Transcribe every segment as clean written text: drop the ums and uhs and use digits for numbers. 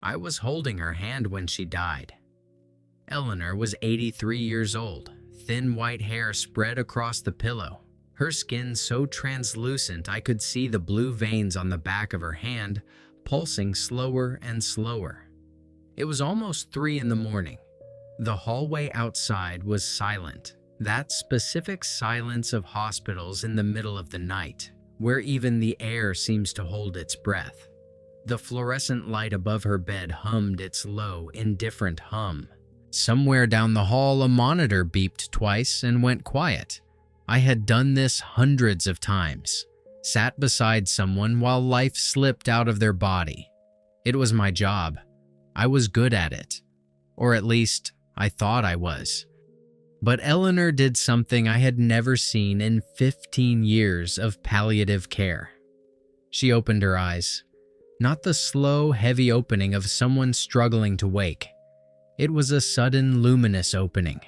I was holding her hand when she died. Eleanor was 83 years old, thin white hair spread across the pillow, her skin so translucent I could see the blue veins on the back of her hand pulsing slower and slower. It was almost 3 in the morning. The hallway outside was silent, that specific silence of hospitals in the middle of the night, where even the air seems to hold its breath. The fluorescent light above her bed hummed its low, indifferent hum. Somewhere down the hall, a monitor beeped twice and went quiet. I had done this hundreds of times, sat beside someone while life slipped out of their body. It was my job. I was good at it. Or at least, I thought I was. But Eleanor did something I had never seen in 15 years of palliative care. She opened her eyes. Not the slow, heavy opening of someone struggling to wake. It was a sudden, luminous opening,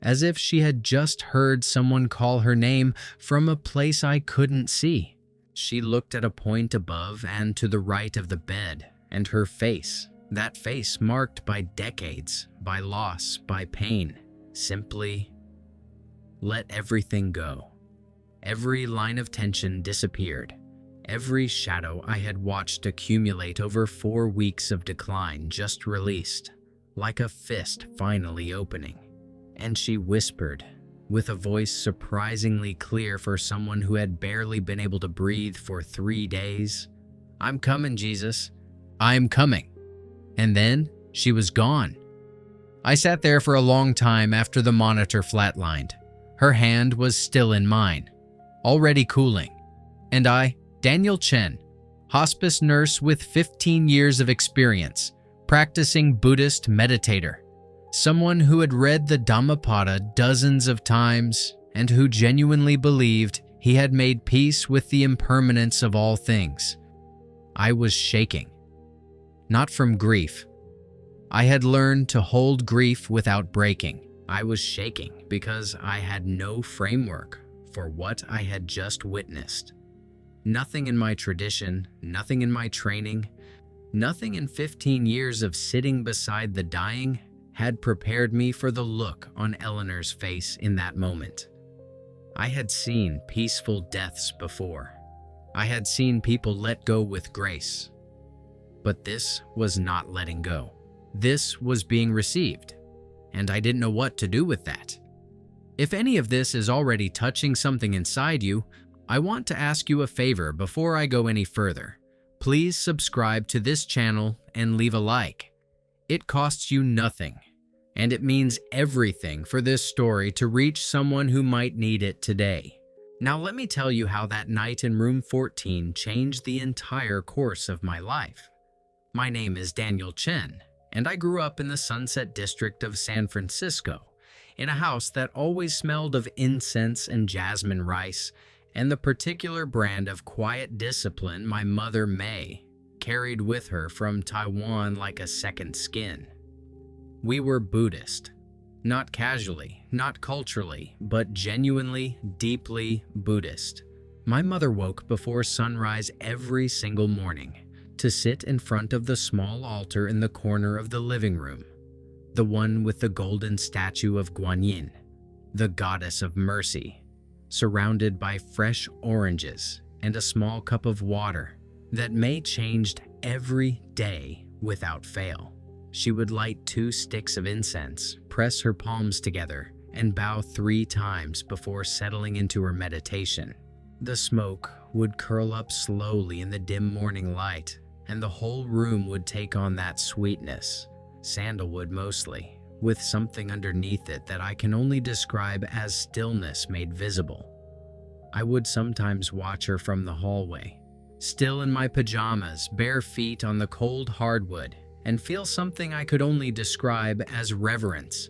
as if she had just heard someone call her name from a place I couldn't see. She looked at a point above and to the right of the bed, and her face, that face marked by decades, by loss, by pain, simply let everything go. Every line of tension disappeared. Every shadow I had watched accumulate over 4 weeks of decline just released, like a fist finally opening. And she whispered, with a voice surprisingly clear for someone who had barely been able to breathe for 3 days, "I'm coming, Jesus. I'm coming." And then she was gone. I sat there for a long time after the monitor flatlined. Her hand was still in mine, already cooling. And I, Daniel Chen, hospice nurse with 15 years of experience, practicing Buddhist meditator, someone who had read the Dhammapada dozens of times and who genuinely believed he had made peace with the impermanence of all things. I was shaking. Not from grief. I had learned to hold grief without breaking. I was shaking because I had no framework for what I had just witnessed. Nothing in my tradition, nothing in my training, nothing in 15 years of sitting beside the dying had prepared me for the look on Eleanor's face in that moment. I had seen peaceful deaths before. I had seen people let go with grace. But this was not letting go. This was being received, and I didn't know what to do with that. If any of this is already touching something inside you, I want to ask you a favor before I go any further. Please subscribe to this channel and leave a like. It costs you nothing, and it means everything for this story to reach someone who might need it today. Now let me tell you how that night in room 14 changed the entire course of my life. My name is Daniel Chen, and I grew up in the Sunset District of San Francisco, in a house that always smelled of incense and jasmine rice, and the particular brand of quiet discipline my mother, May, carried with her from Taiwan like a second skin. We were Buddhist. Not casually, not culturally, but genuinely, deeply Buddhist. My mother woke before sunrise every single morning to sit in front of the small altar in the corner of the living room, the one with the golden statue of Guanyin, the goddess of mercy, surrounded by fresh oranges and a small cup of water that May changed every day without fail. She would light 2 sticks of incense, press her palms together, and bow 3 times before settling into her meditation. The smoke would curl up slowly in the dim morning light, and the whole room would take on that sweetness, sandalwood mostly, with something underneath it that I can only describe as stillness made visible. I would sometimes watch her from the hallway, still in my pajamas, bare feet on the cold hardwood, and feel something I could only describe as reverence,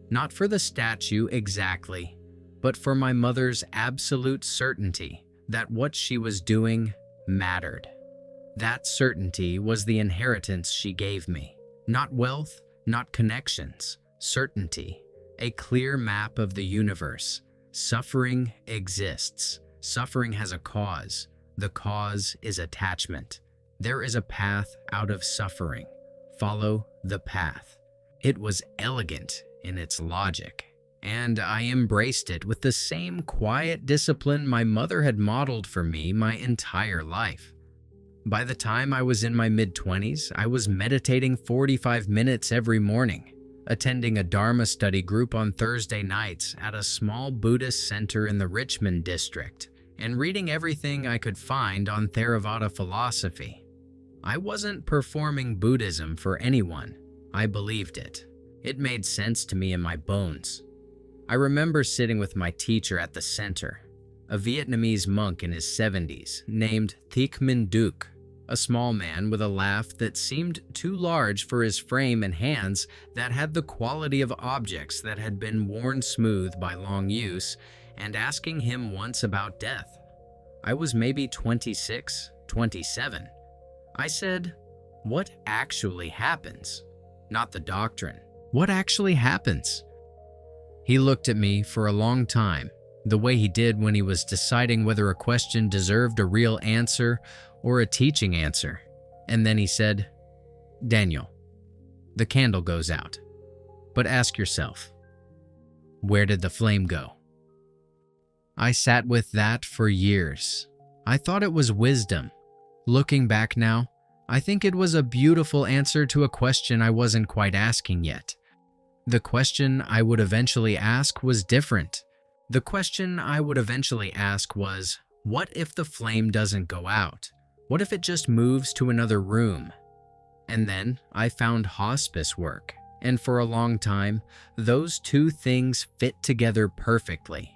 not for the statue exactly, but for my mother's absolute certainty that what she was doing mattered. That certainty was the inheritance she gave me. Not wealth, not connections, certainty, a clear map of the universe. Suffering exists. Suffering has a cause. The cause is attachment. There is a path out of suffering. follow the path. It was elegant in its logic, and I embraced it with the same quiet discipline my mother had modeled for me my entire life. By the time I was in my mid-20s, I was meditating 45 minutes every morning, attending a Dharma study group on Thursday nights at a small Buddhist center in the Richmond district, and reading everything I could find on Theravada philosophy. I wasn't performing Buddhism for anyone. I believed it. It made sense to me in my bones. I remember sitting with my teacher at the center, a Vietnamese monk in his 70s named Thich Minh Duc, a small man with a laugh that seemed too large for his frame and hands that had the quality of objects that had been worn smooth by long use, and asking him once about death. I was maybe 26, 27. I said, "What actually happens?" Not the doctrine. What actually happens? He looked at me for a long time, the way he did when he was deciding whether a question deserved a real answer or a teaching answer. And then he said, "Daniel, the candle goes out. But ask yourself, where did the flame go?" I sat with that for years. I thought it was wisdom. Looking back now, I think it was a beautiful answer to a question I wasn't quite asking yet. The question I would eventually ask was different. The question I would eventually ask was, what if the flame doesn't go out? What if it just moves to another room? And then I found hospice work, and for a long time, those two things fit together perfectly.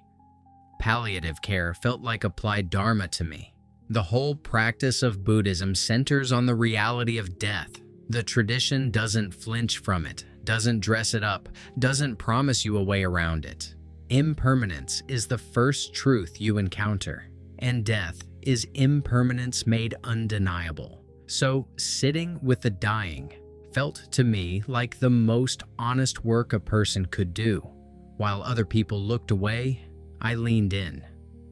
Palliative care felt like applied Dharma to me. The whole practice of Buddhism centers on the reality of death. The tradition doesn't flinch from it, doesn't dress it up, doesn't promise you a way around it. Impermanence is the first truth you encounter, and death is impermanence made undeniable. So, sitting with the dying felt to me like the most honest work a person could do. While other people looked away, I leaned in.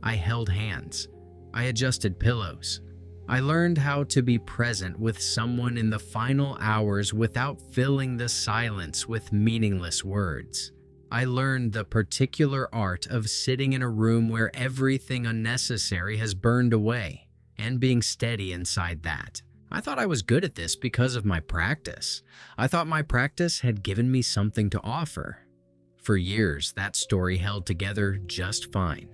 I held hands. I adjusted pillows. I learned how to be present with someone in the final hours without filling the silence with meaningless words. I learned the particular art of sitting in a room where everything unnecessary has burned away and being steady inside that. I thought I was good at this because of my practice. I thought my practice had given me something to offer. For years, that story held together just fine.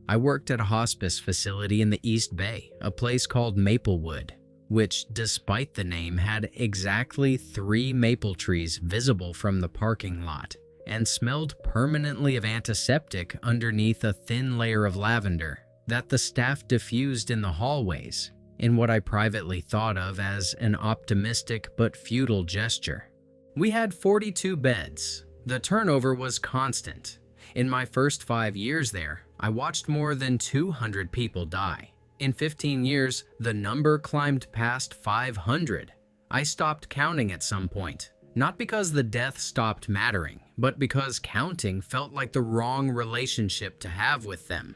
I worked at a hospice facility in the East Bay, a place called Maplewood, which, despite the name, had exactly 3 maple trees visible from the parking lot and smelled permanently of antiseptic underneath a thin layer of lavender that the staff diffused in the hallways in what I privately thought of as an optimistic but futile gesture. We had 42 beds. The turnover was constant. In my first 5 years there, I watched more than 200 people die. In 15 years, the number climbed past 500. I stopped counting at some point, not because the death stopped mattering, but because counting felt like the wrong relationship to have with them.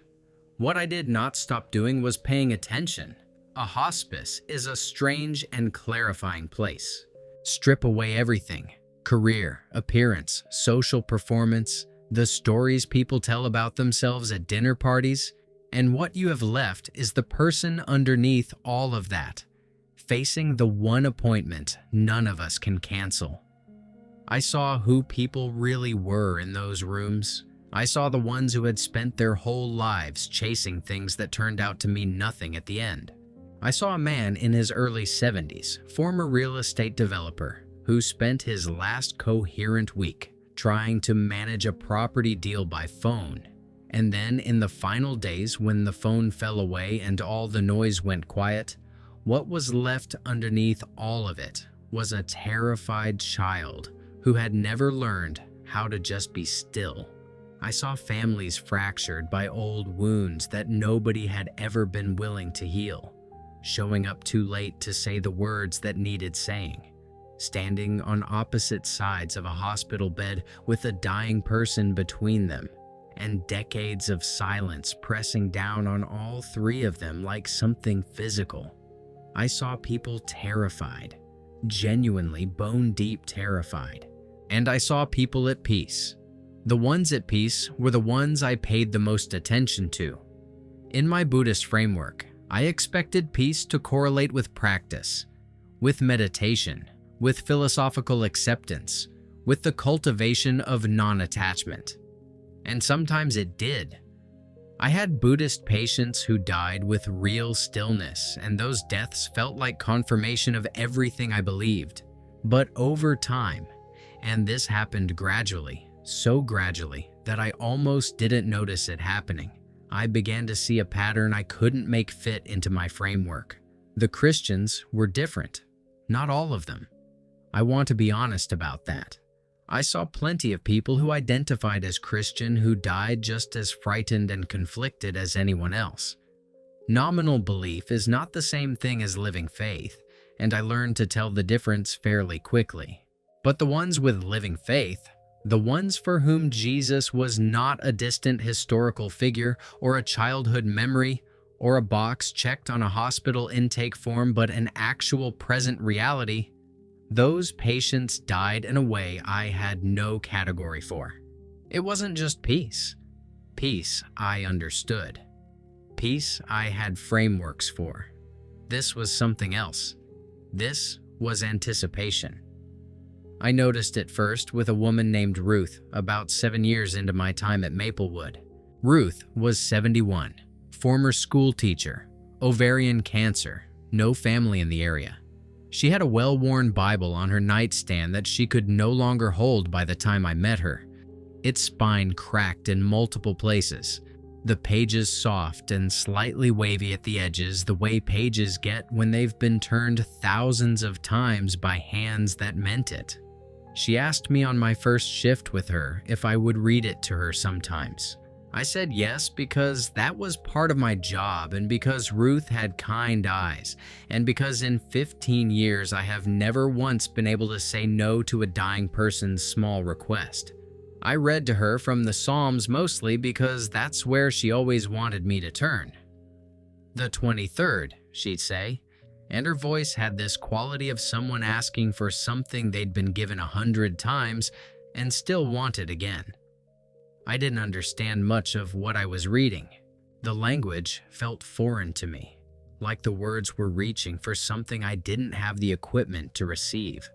What I did not stop doing was paying attention. A hospice is a strange and clarifying place. Strip away everything: career, appearance, social performance, the stories people tell about themselves at dinner parties, and what you have left is the person underneath all of that, facing the one appointment none of us can cancel. I saw who people really were in those rooms. I saw the ones who had spent their whole lives chasing things that turned out to mean nothing at the end. I saw a man in his early 70s, former real estate developer, who spent his last coherent week trying to manage a property deal by phone. And then in the final days when the phone fell away and all the noise went quiet, what was left underneath all of it was a terrified child who had never learned how to just be still. I saw families fractured by old wounds that nobody had ever been willing to heal, showing up too late to say the words that needed saying, standing on opposite sides of a hospital bed with a dying person between them, and decades of silence pressing down on all 3 of them like something physical. I saw people terrified, genuinely bone-deep terrified. And I saw people at peace. The ones at peace were the ones I paid the most attention to. In my Buddhist framework, I expected peace to correlate with practice, with meditation, with philosophical acceptance, with the cultivation of non-attachment. And sometimes it did. I had Buddhist patients who died with real stillness, and those deaths felt like confirmation of everything I believed. But over time, and this happened gradually, so gradually that I almost didn't notice it happening, I began to see a pattern I couldn't make fit into my framework. The Christians were different. Not all of them. I want to be honest about that. I saw plenty of people who identified as Christian who died just as frightened and conflicted as anyone else. Nominal belief is not the same thing as living faith, and I learned to tell the difference fairly quickly. But the ones with living faith, the ones for whom Jesus was not a distant historical figure or a childhood memory or a box checked on a hospital intake form but an actual present reality, those patients died in a way I had no category for. It wasn't just peace. Peace I understood. Peace I had frameworks for. This was something else. This was anticipation. I noticed it first with a woman named Ruth about 7 years into my time at Maplewood. Ruth was 71, former school teacher, ovarian cancer, no family in the area. She had a well-worn Bible on her nightstand that she could no longer hold by the time I met her. Its spine cracked in multiple places, the pages soft and slightly wavy at the edges the way pages get when they've been turned thousands of times by hands that meant it. She asked me on my first shift with her if I would read it to her sometimes. I said yes because that was part of my job and because Ruth had kind eyes and because in 15 years I have never once been able to say no to a dying person's small request. I read to her from the Psalms mostly because that's where she always wanted me to turn. The 23rd, she'd say, and her voice had this quality of someone asking for something they'd been given 100 times and still wanted again. I didn't understand much of what I was reading. The language felt foreign to me, like the words were reaching for something I didn't have the equipment to receive.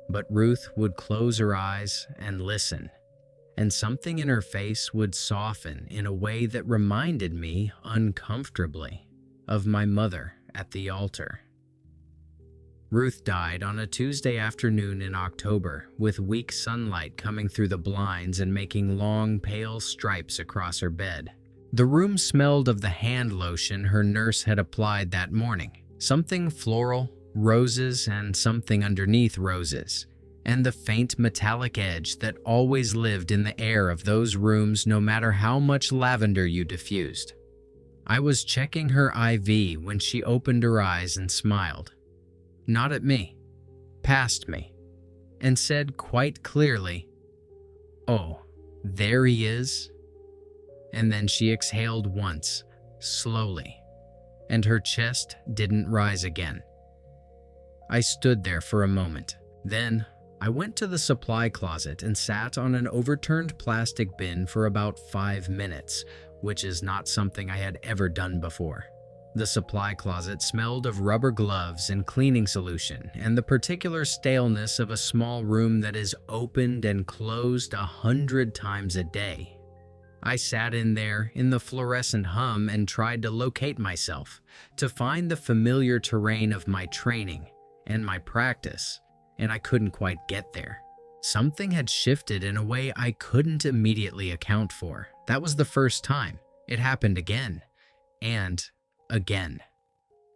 But Ruth would close her eyes and listen, and something in her face would soften in a way that reminded me uncomfortably of my mother at the altar. Ruth died on a Tuesday afternoon in October, with weak sunlight coming through the blinds and making long, pale stripes across her bed. The room smelled of the hand lotion her nurse had applied that morning, something floral, roses, and something underneath roses, and the faint metallic edge that always lived in the air of those rooms no matter how much lavender you diffused. I was checking her IV when she opened her eyes and smiled. Not at me, past me, and said quite clearly, "Oh, there he is." And then she exhaled once, slowly, and her chest didn't rise again. I stood there for a moment. Then I went to the supply closet and sat on an overturned plastic bin for about 5 minutes, which is not something I had ever done before. The supply closet smelled of rubber gloves and cleaning solution and the particular staleness of a small room that is opened and closed 100 times a day. I sat in there in the fluorescent hum and tried to locate myself, to find the familiar terrain of my training and my practice, and I couldn't quite get there. Something had shifted in a way I couldn't immediately account for. That was the first time. It happened again, and again.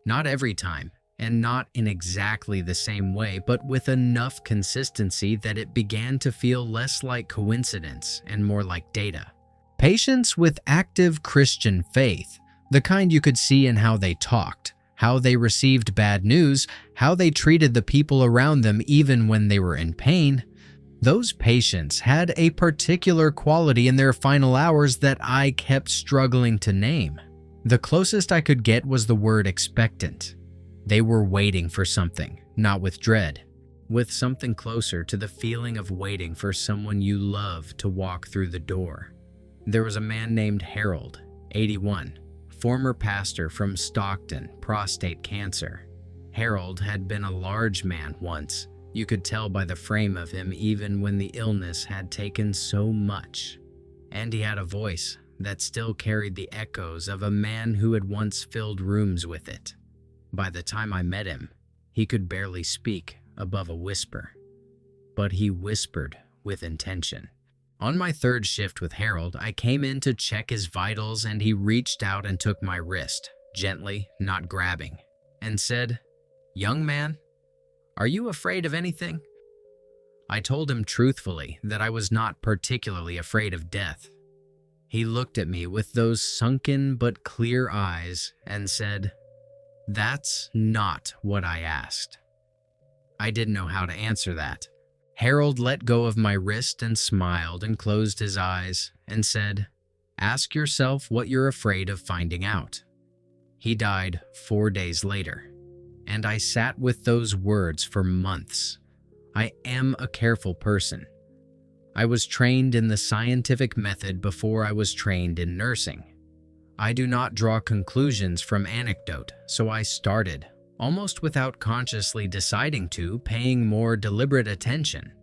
Not every time, and not in exactly the same way, but with enough consistency that it began to feel less like coincidence and more like data. Patients with active Christian faith, the kind you could see in how they talked, how they received bad news, how they treated the people around them even when they were in pain, those patients had a particular quality in their final hours that I kept struggling to name. The closest I could get was the word expectant. They were waiting for something, not with dread, with something closer to the feeling of waiting for someone you love to walk through the door. There was a man named Harold, 81, former pastor from Stockton, prostate cancer. Harold had been a large man once. You could tell by the frame of him even when the illness had taken so much. And he had a voice that still carried the echoes of a man who had once filled rooms with it. By the time I met him, he could barely speak above a whisper. But he whispered with intention. On my third shift with Harold, I came in to check his vitals and he reached out and took my wrist, gently, not grabbing, and said, "Young man, are you afraid of anything?" I told him truthfully that I was not particularly afraid of death. He looked at me with those sunken but clear eyes and said, "That's not what I asked." I didn't know how to answer that. Harold let go of my wrist and smiled and closed his eyes and said, "Ask yourself what you're afraid of finding out." He died 4 days later, and I sat with those words for months. I am a careful person. I was trained in the scientific method before I was trained in nursing. I do not draw conclusions from anecdote, so I started, almost without consciously deciding to, paying more deliberate attention,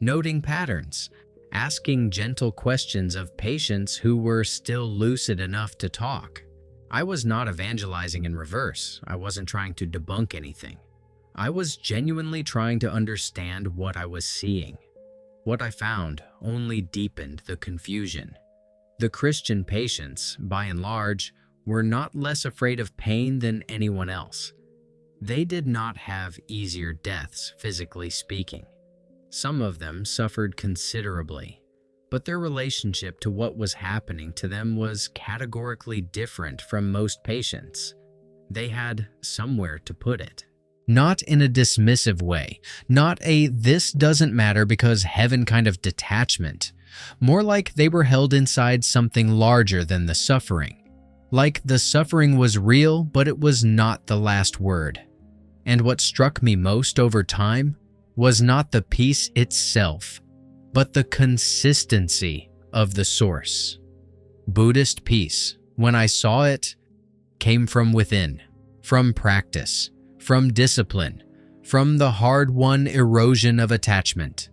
noting patterns, asking gentle questions of patients who were still lucid enough to talk. I was not evangelizing in reverse. I wasn't trying to debunk anything. I was genuinely trying to understand what I was seeing. What I found only deepened the confusion. The Christian patients, by and large, were not less afraid of pain than anyone else. They did not have easier deaths, physically speaking. Some of them suffered considerably, but their relationship to what was happening to them was categorically different from most patients. They had somewhere to put it. Not in a dismissive way, not a "this doesn't matter because heaven" kind of detachment. More like they were held inside something larger than the suffering. Like the suffering was real, but it was not the last word. And what struck me most over time was not the peace itself, but the consistency of the source. Buddhist peace, when I saw it, came from within, from practice, from discipline, from the hard-won erosion of attachment.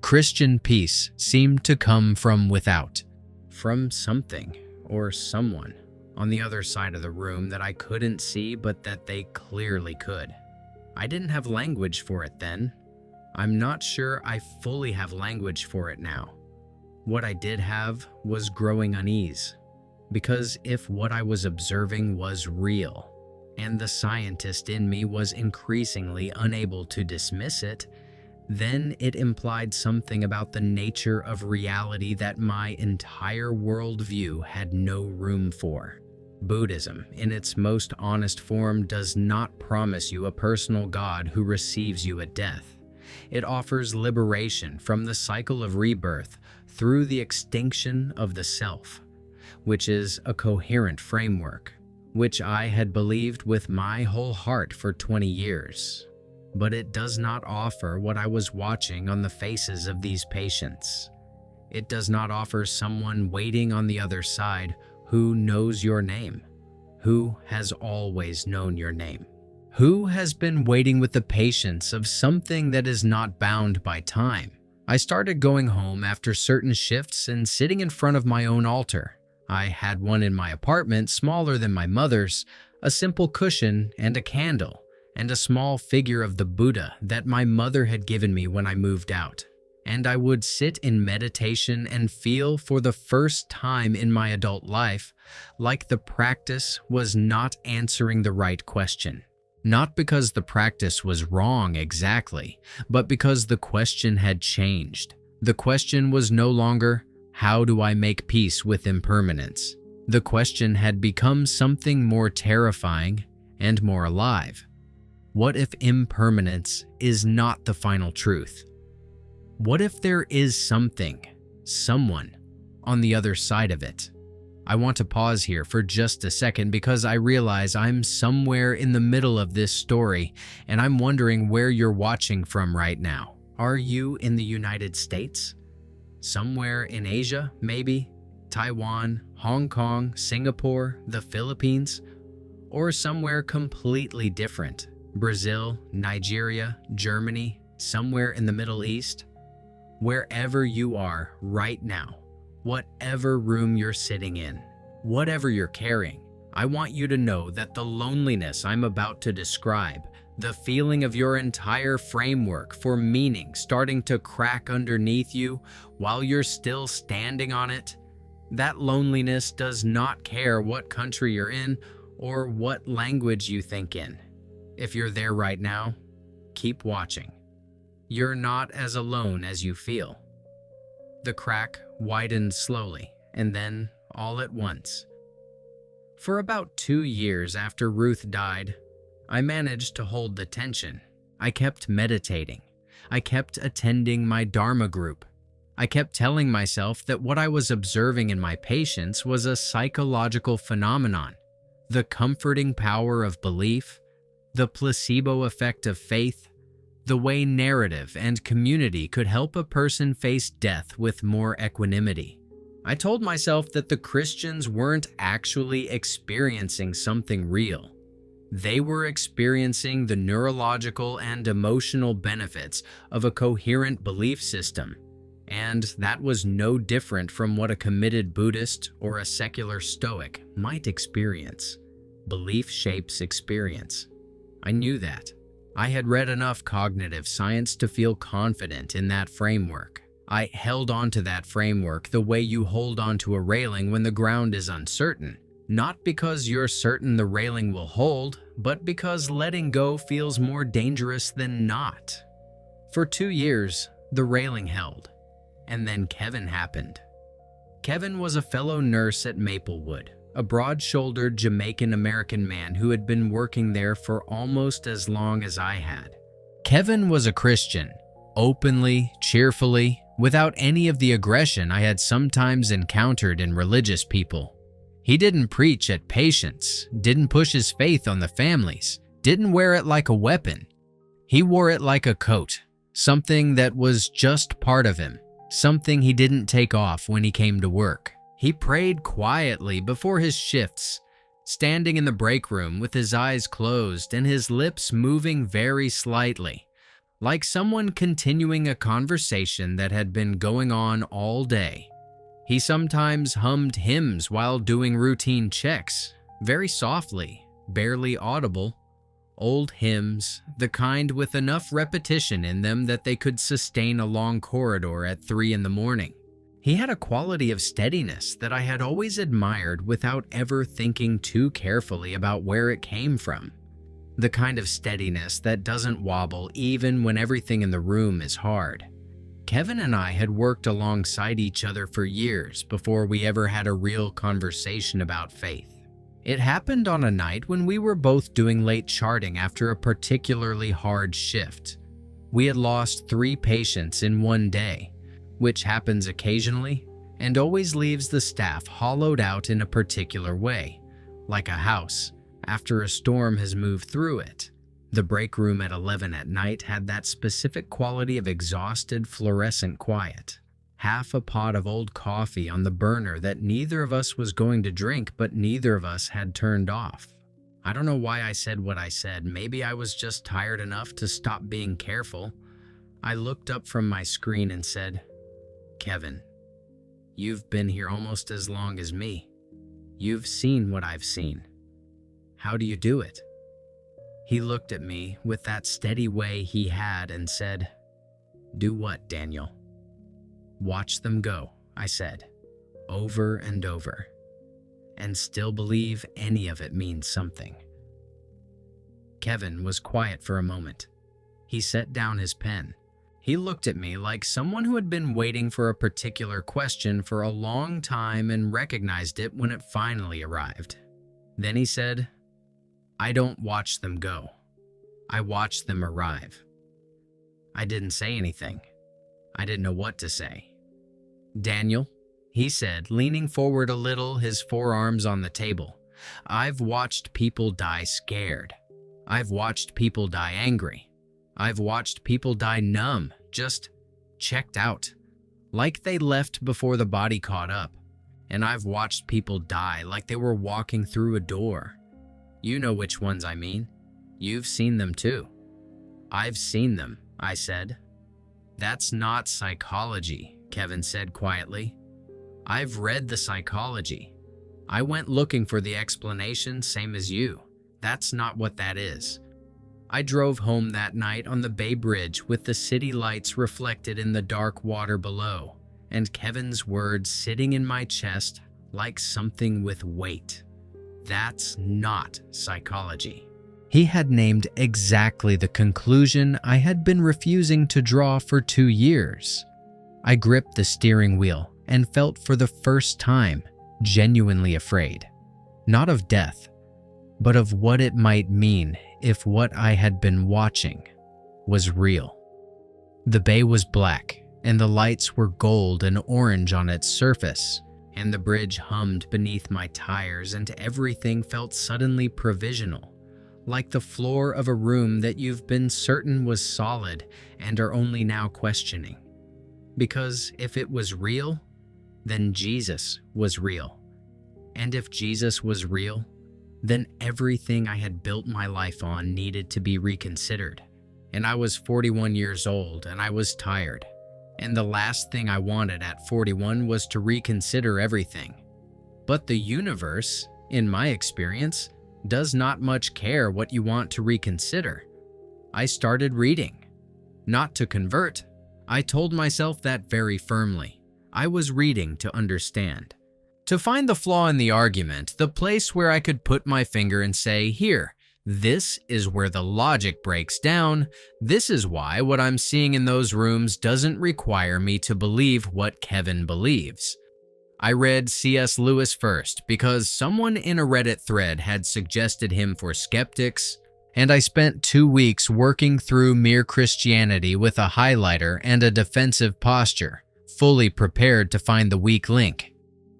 Christian peace seemed to come from without, from something or someone on the other side of the room that I couldn't see but that they clearly could. I didn't have language for it then. I'm not sure I fully have language for it now. What I did have was growing unease, because if what I was observing was real, and the scientist in me was increasingly unable to dismiss it, then it implied something about the nature of reality that my entire worldview had no room for. Buddhism, in its most honest form, does not promise you a personal God who receives you at death. It offers liberation from the cycle of rebirth through the extinction of the self, which is a coherent framework, which I had believed with my whole heart for 20 years. But it does not offer what I was watching on the faces of these patients. It does not offer someone waiting on the other side who knows your name, who has always known your name, who has been waiting with the patience of something that is not bound by time. I started going home after certain shifts and sitting in front of my own altar. I had one in my apartment, smaller than my mother's, a simple cushion and a candle, and a small figure of the Buddha that my mother had given me when I moved out. And I would sit in meditation and feel for the first time in my adult life like the practice was not answering the right question. Not because the practice was wrong exactly, but because the question had changed. The question was no longer, how do I make peace with impermanence? The question had become something more terrifying and more alive. What if impermanence is not the final truth? What if there is something, someone, on the other side of it? I want to pause here for just a second because I realize I'm somewhere in the middle of this story, and I'm wondering where you're watching from right now. Are you in the United States? Somewhere in Asia, maybe? Taiwan, Hong Kong, Singapore, the Philippines? Or somewhere completely different? Brazil, Nigeria, Germany, somewhere in the Middle East? Wherever you are right now, whatever room you're sitting in, whatever you're carrying, I want you to know that the loneliness I'm about to describe, the feeling of your entire framework for meaning starting to crack underneath you while you're still standing on it, that loneliness does not care what country you're in or what language you think in. If you're there right now, keep watching. You're not as alone as you feel. The crack widened slowly, and then all at once. For about 2 years after Ruth died, I managed to hold the tension. I kept meditating. I kept attending my Dharma group. I kept telling myself that what I was observing in my patients was a psychological phenomenon, the comforting power of belief, the placebo effect of faith, the way narrative and community could help a person face death with more equanimity. I told myself that the Christians weren't actually experiencing something real. They were experiencing the neurological and emotional benefits of a coherent belief system, and that was no different from what a committed Buddhist or a secular Stoic might experience. Belief shapes experience. I knew that. I had read enough cognitive science to feel confident in that framework. I held on to that framework the way you hold onto a railing when the ground is uncertain, not because you're certain the railing will hold, but because letting go feels more dangerous than not. For 2 years, the railing held, and then Kevin happened. Kevin was a fellow nurse at Maplewood, a broad-shouldered Jamaican-American man who had been working there for almost as long as I had. Kevin was a Christian, openly, cheerfully, without any of the aggression I had sometimes encountered in religious people. He didn't preach at patients, didn't push his faith on the families, didn't wear it like a weapon. He wore it like a coat, something that was just part of him, something he didn't take off when he came to work. He prayed quietly before his shifts, standing in the break room with his eyes closed and his lips moving very slightly, like someone continuing a conversation that had been going on all day. He sometimes hummed hymns while doing routine checks, very softly, barely audible. Old hymns, the kind with enough repetition in them that they could sustain a long corridor at 3 in the morning. He had a quality of steadiness that I had always admired without ever thinking too carefully about where it came from. The kind of steadiness that doesn't wobble even when everything in the room is hard. Kevin and I had worked alongside each other for years before we ever had a real conversation about faith. It happened on a night when we were both doing late charting after a particularly hard shift. We had lost 3 patients in one day, which happens occasionally and always leaves the staff hollowed out in a particular way, like a house after a storm has moved through it. The break room at 11 at night had that specific quality of exhausted fluorescent quiet. Half a pot of old coffee on the burner that neither of us was going to drink, but neither of us had turned off. I don't know why I said what I said. Maybe I was just tired enough to stop being careful. I looked up from my screen and said, "Kevin, you've been here almost as long as me. You've seen what I've seen. How do you do it?" He looked at me with that steady way he had and said, "Do what, Daniel?" "Watch them go," I said, over and over, and still believe any of it means something. Kevin was quiet for a moment. He set down his pen. He looked at me like someone who had been waiting for a particular question for a long time and recognized it when it finally arrived. Then he said, "I don't watch them go. I watch them arrive." I didn't say anything. I didn't know what to say. "Daniel," he said, leaning forward a little, his forearms on the table. I've watched people die scared. I've watched people die angry. I've watched people die numb, just checked out, like they left before the body caught up. And I've watched people die like they were walking through a door. You know which ones I mean. You've seen them too. I've seen them, I said. That's not psychology, Kevin said quietly. I've read the psychology. I went looking for the explanation, same as you. That's not what that is. I drove home that night on the Bay Bridge with the city lights reflected in the dark water below, and Kevin's words sitting in my chest like something with weight. That's not psychology. He had named exactly the conclusion I had been refusing to draw for 2 years. I gripped the steering wheel and felt for the first time genuinely afraid, not of death, but of what it might mean if what I had been watching was real. The bay was black, and the lights were gold and orange on its surface, and the bridge hummed beneath my tires, and everything felt suddenly provisional, like the floor of a room that you've been certain was solid and are only now questioning. Because if it was real, then Jesus was real. And if Jesus was real, then everything I had built my life on needed to be reconsidered. And I was 41 years old, and I was tired. And the last thing I wanted at 41 was to reconsider everything. But the universe, in my experience, does not much care what you want to reconsider. I started reading. Not to convert. I told myself that very firmly. I was reading to understand. To find the flaw in the argument, the place where I could put my finger and say, here, this is where the logic breaks down. This is why what I'm seeing in those rooms doesn't require me to believe what Kevin believes. I read C.S. Lewis first because someone in a Reddit thread had suggested him for skeptics, and I spent 2 weeks working through Mere Christianity with a highlighter and a defensive posture, fully prepared to find the weak link.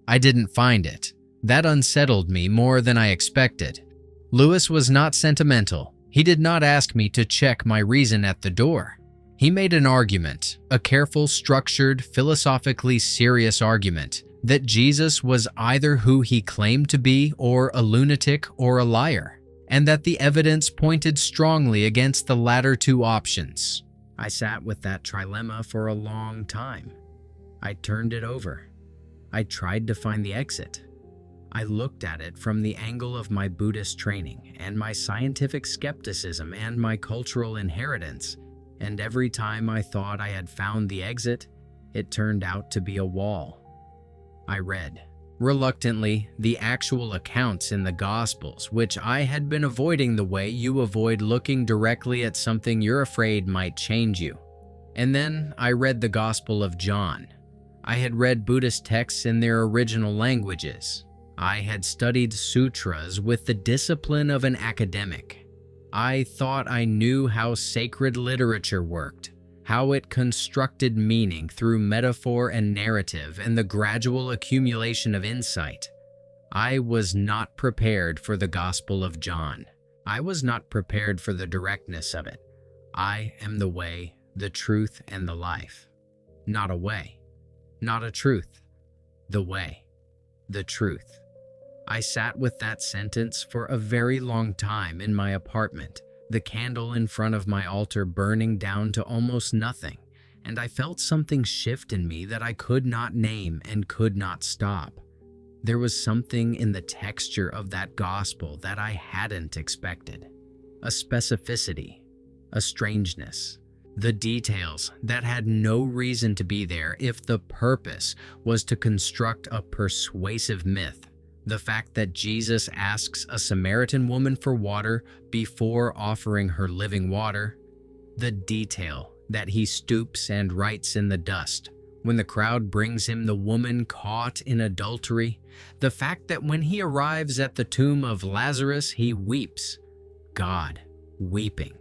I didn't find it. That unsettled me more than I expected. Lewis was not sentimental. He did not ask me to check my reason at the door. He made an argument, a careful, structured, philosophically serious argument, that Jesus was either who he claimed to be or a lunatic or a liar, and that the evidence pointed strongly against the latter two options. I sat with that trilemma for a long time. I turned it over. I tried to find the exit. I looked at it from the angle of my Buddhist training and my scientific skepticism and my cultural inheritance, and every time I thought I had found the exit, it turned out to be a wall. I read, reluctantly, the actual accounts in the Gospels, which I had been avoiding the way you avoid looking directly at something you're afraid might change you. And then I read the Gospel of John. I had read Buddhist texts in their original languages. I had studied sutras with the discipline of an academic. I thought I knew how sacred literature worked, how it constructed meaning through metaphor and narrative and the gradual accumulation of insight. I was not prepared for the Gospel of John. I was not prepared for the directness of it. I am the way, the truth, and the life. Not a way, not a truth. The way, the truth. I sat with that sentence for a very long time in my apartment, the candle in front of my altar burning down to almost nothing, and I felt something shift in me that I could not name and could not stop. There was something in the texture of that gospel that I hadn't expected. A specificity, a strangeness, the details that had no reason to be there if the purpose was to construct a persuasive myth. The fact that Jesus asks a Samaritan woman for water before offering her living water. The detail that he stoops and writes in the dust when the crowd brings him the woman caught in adultery. The fact that when he arrives at the tomb of Lazarus, he weeps. God, weeping.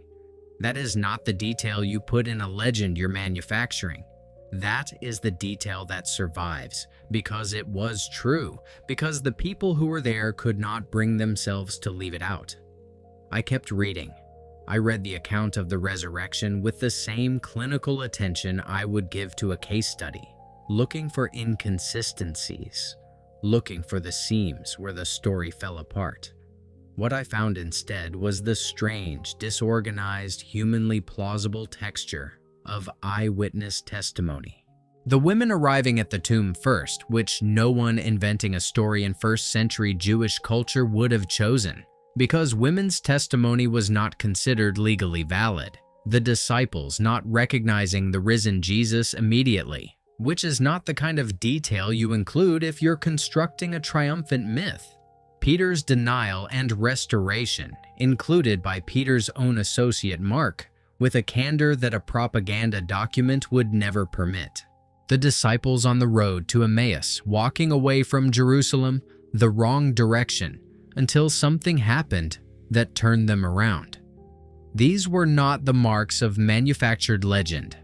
That is not the detail you put in a legend you're manufacturing. That is the detail that survives, because it was true, because the people who were there could not bring themselves to leave it out. I kept reading. I read the account of the resurrection with the same clinical attention I would give to a case study, looking for inconsistencies, looking for the seams where the story fell apart. What I found instead was the strange, disorganized, humanly plausible texture of eyewitness testimony. The women arriving at the tomb first, which no one inventing a story in first-century Jewish culture would have chosen, because women's testimony was not considered legally valid. The disciples not recognizing the risen Jesus immediately, which is not the kind of detail you include if you're constructing a triumphant myth. Peter's denial and restoration, included by Peter's own associate Mark, with a candor that a propaganda document would never permit. The disciples on the road to Emmaus, walking away from Jerusalem the wrong direction until something happened that turned them around. These were not the marks of manufactured legend.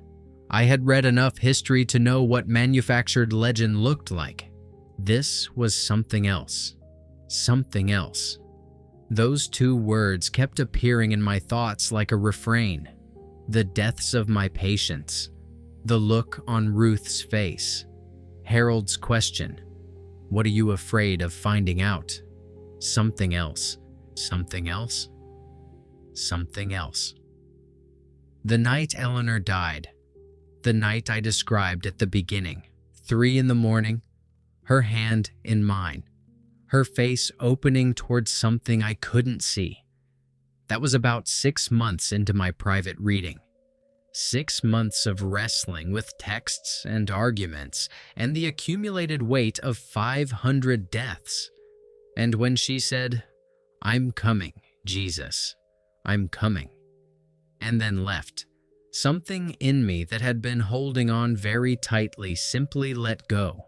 I had read enough history to know what manufactured legend looked like. This was something else. Something else. Those two words kept appearing in my thoughts like a refrain. The deaths of my patients. The look on Ruth's face. Harold's question. What are you afraid of finding out? Something else. Something else? Something else. The night Eleanor died. The night I described at the beginning. 3 a.m, her hand in mine. Her face opening towards something I couldn't see. That was about 6 months into my private reading. 6 months of wrestling with texts and arguments and the accumulated weight of 500 deaths. And when she said, "I'm coming, Jesus, I'm coming," and then left, something in me that had been holding on very tightly simply let go.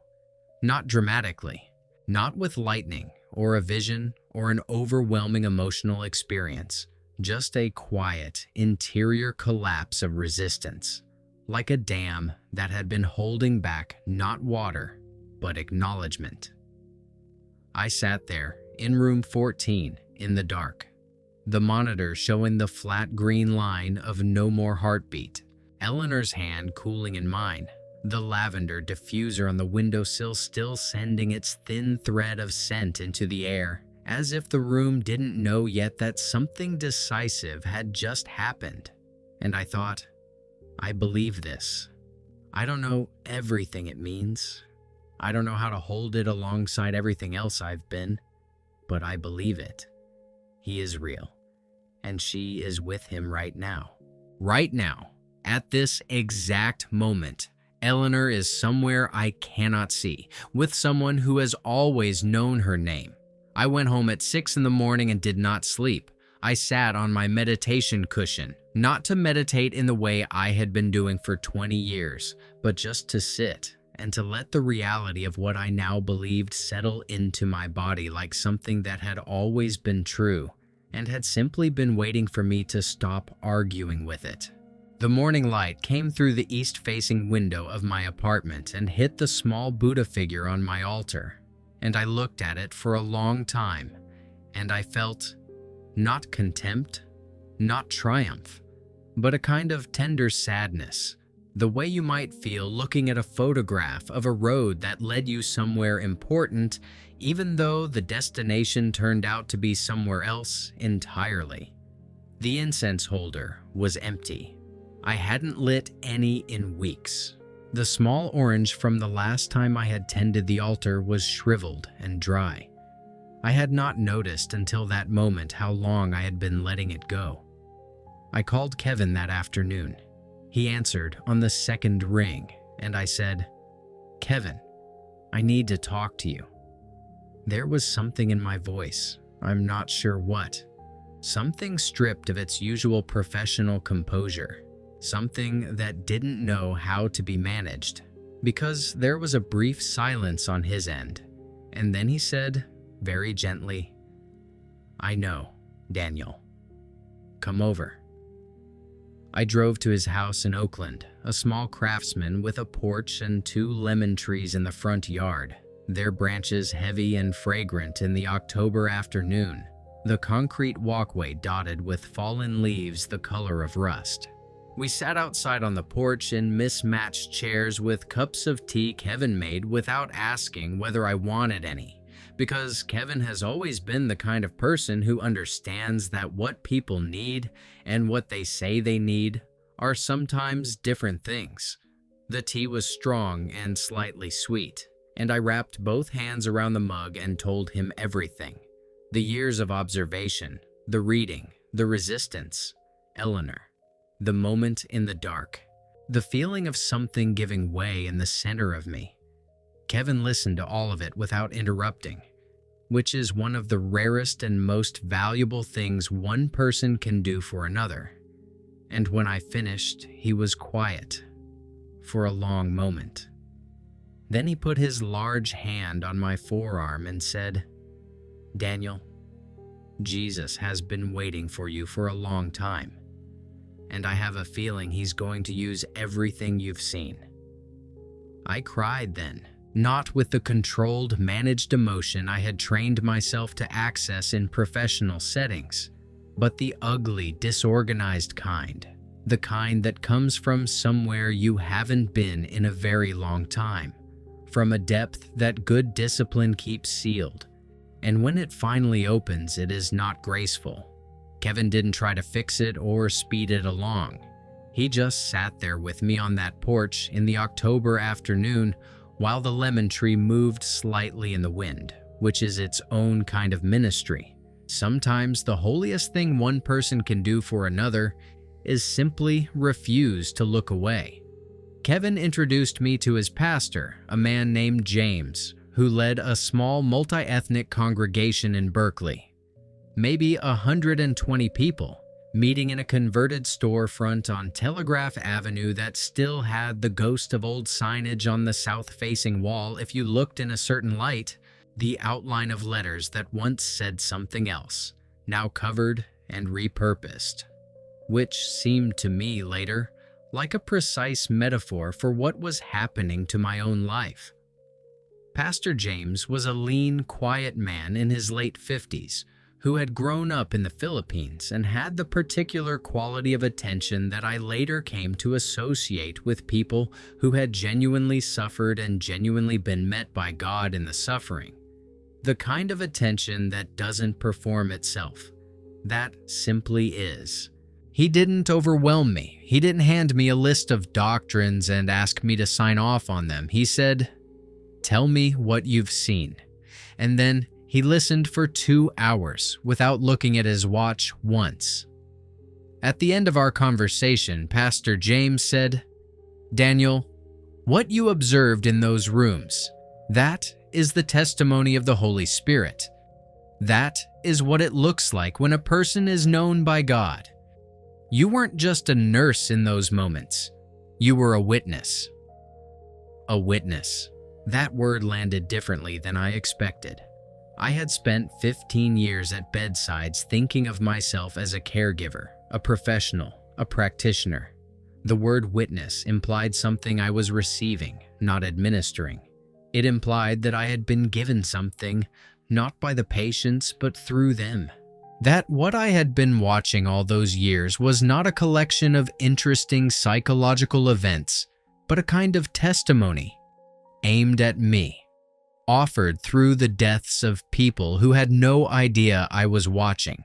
Not dramatically, not with lightning or a vision or an overwhelming emotional experience, just a quiet, interior collapse of resistance, like a dam that had been holding back not water, but acknowledgement. I sat there in room 14 in the dark, the monitor showing the flat green line of no more heartbeat, Eleanor's hand cooling in mine, the lavender diffuser on the windowsill still sending its thin thread of scent into the air, as if the room didn't know yet that something decisive had just happened. And I thought, I believe this. I don't know everything it means. I don't know how to hold it alongside everything else I've been, but I believe it. He is real, and she is with him right now. Right now, at this exact moment, Eleanor is somewhere I cannot see, with someone who has always known her name. I went home at 6 a.m. and did not sleep. I sat on my meditation cushion, not to meditate in the way I had been doing for 20 years, but just to sit and to let the reality of what I now believed settle into my body like something that had always been true and had simply been waiting for me to stop arguing with it. The morning light came through the east-facing window of my apartment and hit the small Buddha figure on my altar, and I looked at it for a long time, and I felt not contempt, not triumph, but a kind of tender sadness, the way you might feel looking at a photograph of a road that led you somewhere important, even though the destination turned out to be somewhere else entirely. The incense holder was empty. I hadn't lit any in weeks. The small orange from the last time I had tended the altar was shriveled and dry. I had not noticed until that moment how long I had been letting it go. I called Kevin that afternoon. He answered on the second ring, and I said, "Kevin, I need to talk to you." There was something in my voice, I'm not sure what. Something stripped of its usual professional composure. Something that didn't know how to be managed, because there was a brief silence on his end, and then he said, very gently, "I know, Daniel. Come over." I drove to his house in Oakland, a small craftsman with a porch and 2 lemon trees in the front yard, their branches heavy and fragrant in the October afternoon, the concrete walkway dotted with fallen leaves the color of rust. We sat outside on the porch in mismatched chairs with cups of tea Kevin made without asking whether I wanted any, because Kevin has always been the kind of person who understands that what people need and what they say they need are sometimes different things. The tea was strong and slightly sweet, and I wrapped both hands around the mug and told him everything. The years of observation, the reading, the resistance, Eleanor, the moment in the dark, the feeling of something giving way in the center of me. Kevin listened to all of it without interrupting, which is one of the rarest and most valuable things one person can do for another. And when I finished, he was quiet for a long moment. Then he put his large hand on my forearm and said, "Daniel, Jesus has been waiting for you for a long time, and I have a feeling he's going to use everything you've seen." I cried then, not with the controlled, managed emotion I had trained myself to access in professional settings, but the ugly, disorganized kind, the kind that comes from somewhere you haven't been in a very long time, from a depth that good discipline keeps sealed. And when it finally opens, it is not graceful. Kevin didn't try to fix it or speed it along. He just sat there with me on that porch in the October afternoon while the lemon tree moved slightly in the wind, which is its own kind of ministry. Sometimes the holiest thing one person can do for another is simply refuse to look away. Kevin introduced me to his pastor, a man named James, who led a small multi-ethnic congregation in Berkeley. Maybe 120 people, meeting in a converted storefront on Telegraph Avenue that still had the ghost of old signage on the south-facing wall if you looked in a certain light, the outline of letters that once said something else, now covered and repurposed, which seemed to me later like a precise metaphor for what was happening to my own life. Pastor James was a lean, quiet man in his late 50s who had grown up in the Philippines and had the particular quality of attention that I later came to associate with people who had genuinely suffered and genuinely been met by God in the suffering. The kind of attention that doesn't perform itself, that simply is. He didn't overwhelm me. He didn't hand me a list of doctrines and ask me to sign off on them. He said, "Tell me what you've seen." And then he listened for 2 hours without looking at his watch once. At the end of our conversation, Pastor James said, "Daniel, what you observed in those rooms, that is the testimony of the Holy Spirit. That is what it looks like when a person is known by God. You weren't just a nurse in those moments. You were a witness." A witness. That word landed differently than I expected. I had spent 15 years at bedsides thinking of myself as a caregiver, a professional, a practitioner. The word witness implied something I was receiving, not administering. It implied that I had been given something, not by the patients, but through them. That what I had been watching all those years was not a collection of interesting psychological events, but a kind of testimony aimed at me, offered through the deaths of people who had no idea I was watching.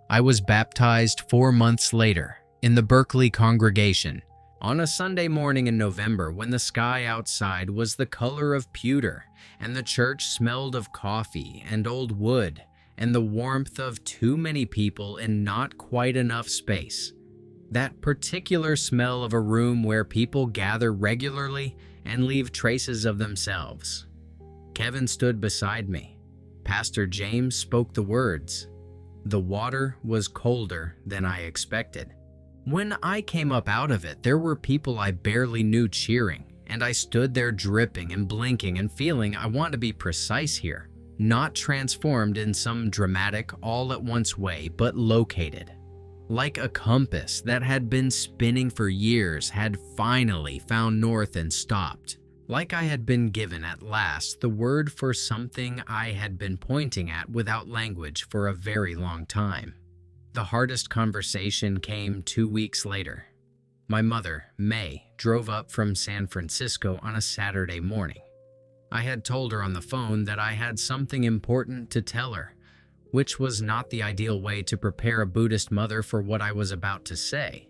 I was baptized 4 months later in the Berkeley congregation on a Sunday morning in November when the sky outside was the color of pewter and the church smelled of coffee and old wood and the warmth of too many people in not quite enough space. That particular smell of a room where people gather regularly and leave traces of themselves. Kevin stood beside me. Pastor James spoke the words. The water was colder than I expected. When I came up out of it, there were people I barely knew cheering, and I stood there dripping and blinking and feeling, I want to be precise here, not transformed in some dramatic all-at-once way, but located. Like a compass that had been spinning for years had finally found north and stopped. Like I had been given at last the word for something I had been pointing at without language for a very long time. The hardest conversation came 2 weeks later. My mother, May, drove up from San Francisco on a Saturday morning. I had told her on the phone that I had something important to tell her, which was not the ideal way to prepare a Buddhist mother for what I was about to say.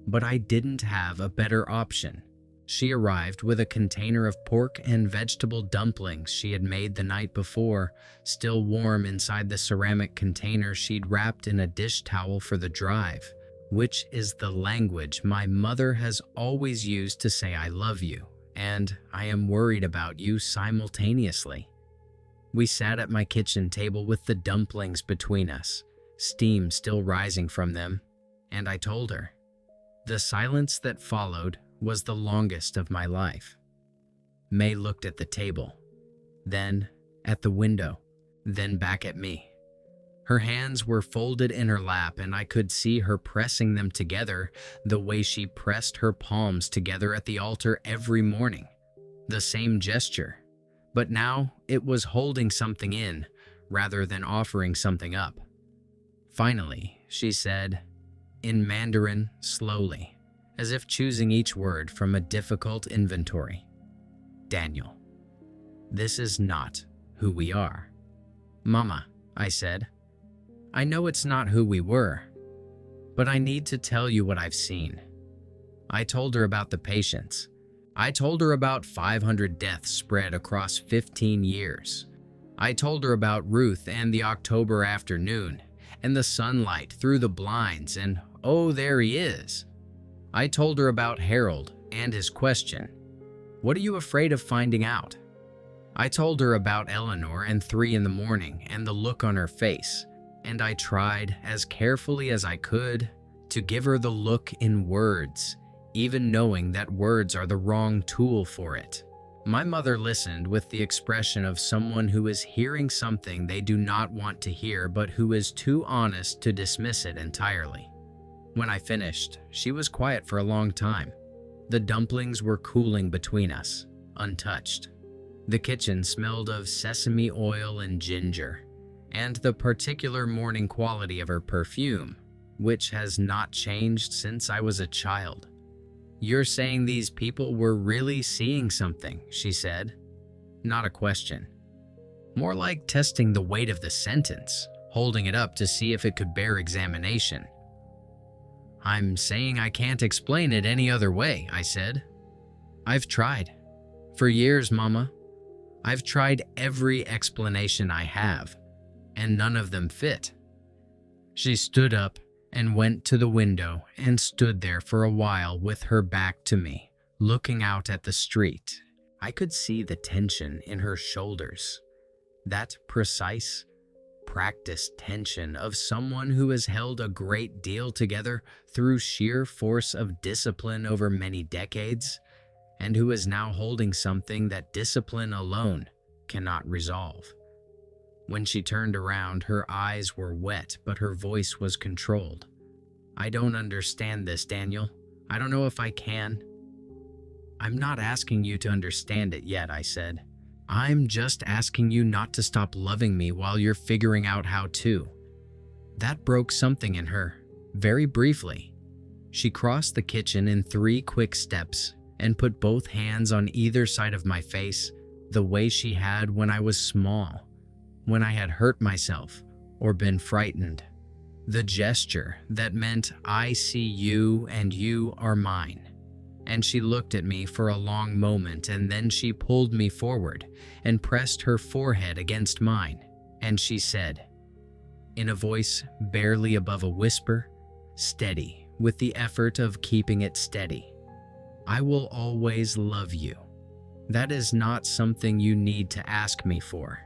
But I didn't have a better option. She arrived with a container of pork and vegetable dumplings she had made the night before, still warm inside the ceramic container she'd wrapped in a dish towel for the drive, which is the language my mother has always used to say I love you, and I am worried about you simultaneously. We sat at my kitchen table with the dumplings between us, steam still rising from them, and I told her. The silence that followed was the longest of my life. May looked at the table, then at the window, then back at me. Her hands were folded in her lap, and I could see her pressing them together the way she pressed her palms together at the altar every morning. The same gesture, but now it was holding something in rather than offering something up. Finally, she said, in Mandarin, slowly, as if choosing each word from a difficult inventory, Daniel, this is not who we are. Mama, I said, I know it's not who we were, but I need to tell you what I've seen. I told her about the patients. I told her about 500 deaths spread across 15 years. I told her about Ruth and the October afternoon, and the sunlight through the blinds, and oh, there he is. I told her about Harold and his question, what are you afraid of finding out? I told her about Eleanor and 3 in the morning and the look on her face, and I tried as carefully as I could to give her the look in words, even knowing that words are the wrong tool for it. My mother listened with the expression of someone who is hearing something they do not want to hear but who is too honest to dismiss it entirely. When I finished, she was quiet for a long time. The dumplings were cooling between us, untouched. The kitchen smelled of sesame oil and ginger, and the particular morning quality of her perfume, which has not changed since I was a child. You're saying these people were really seeing something, she said. Not a question. More like testing the weight of the sentence, holding it up to see if it could bear examination. I'm saying I can't explain it any other way, I said. I've tried. For years, Mama. I've tried every explanation I have, and none of them fit. She stood up and went to the window and stood there for a while with her back to me, looking out at the street. I could see the tension in her shoulders, that precise, practiced tension of someone who has held a great deal together through sheer force of discipline over many decades, and who is now holding something that discipline alone cannot resolve. When she turned around, her eyes were wet, but her voice was controlled. I don't understand this, Daniel. I don't know if I can. I'm not asking you to understand it yet, I said. I'm just asking you not to stop loving me while you're figuring out how to. That broke something in her, very briefly. She crossed the kitchen in 3 quick steps and put both hands on either side of my face, the way she had when I was small, when I had hurt myself or been frightened. The gesture that meant I see you and you are mine. And she looked at me for a long moment, and then she pulled me forward and pressed her forehead against mine. And she said, in a voice barely above a whisper, steady, with the effort of keeping it steady, I will always love you. That is not something you need to ask me for.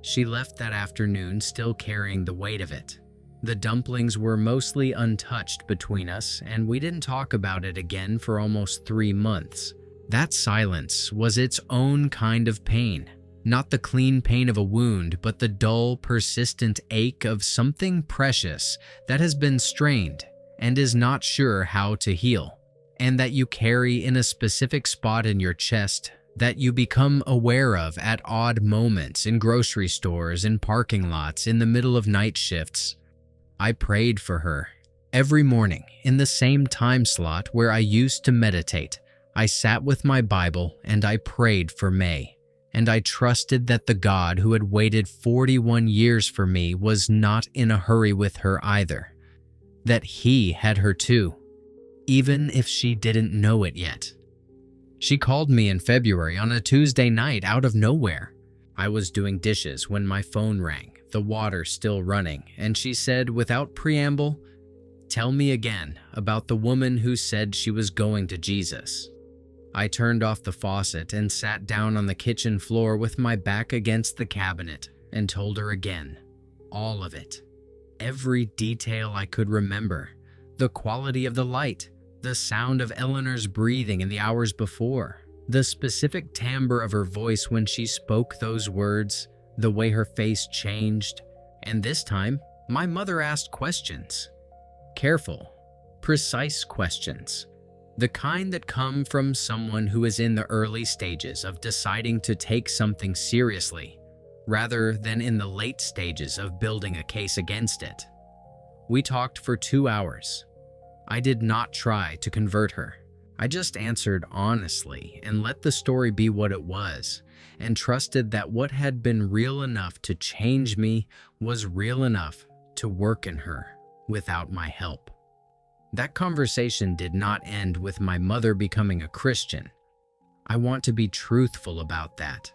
She left that afternoon still carrying the weight of it. The dumplings were mostly untouched between us, and we didn't talk about it again for almost 3 months. That silence was its own kind of pain. Not the clean pain of a wound, but the dull, persistent ache of something precious that has been strained and is not sure how to heal, and that you carry in a specific spot in your chest that you become aware of at odd moments in grocery stores, in parking lots, in the middle of night shifts. I prayed for her. Every morning, in the same time slot where I used to meditate, I sat with my Bible and I prayed for May. And I trusted that the God who had waited 41 years for me was not in a hurry with her either. That He had her too, even if she didn't know it yet. She called me in February on a Tuesday night out of nowhere. I was doing dishes when my phone rang, the water still running, and she said without preamble, "Tell me again about the woman who said she was going to Jesus." I turned off the faucet and sat down on the kitchen floor with my back against the cabinet and told her again, all of it. Every detail I could remember, the quality of the light, the sound of Eleanor's breathing in the hours before, the specific timbre of her voice when she spoke those words, the way her face changed. And this time, my mother asked questions. Careful, precise questions. The kind that come from someone who is in the early stages of deciding to take something seriously, rather than in the late stages of building a case against it. We talked for 2 hours. I did not try to convert her. I just answered honestly and let the story be what it was, and trusted that what had been real enough to change me was real enough to work in her without my help. That conversation did not end with my mother becoming a Christian. I want to be truthful about that,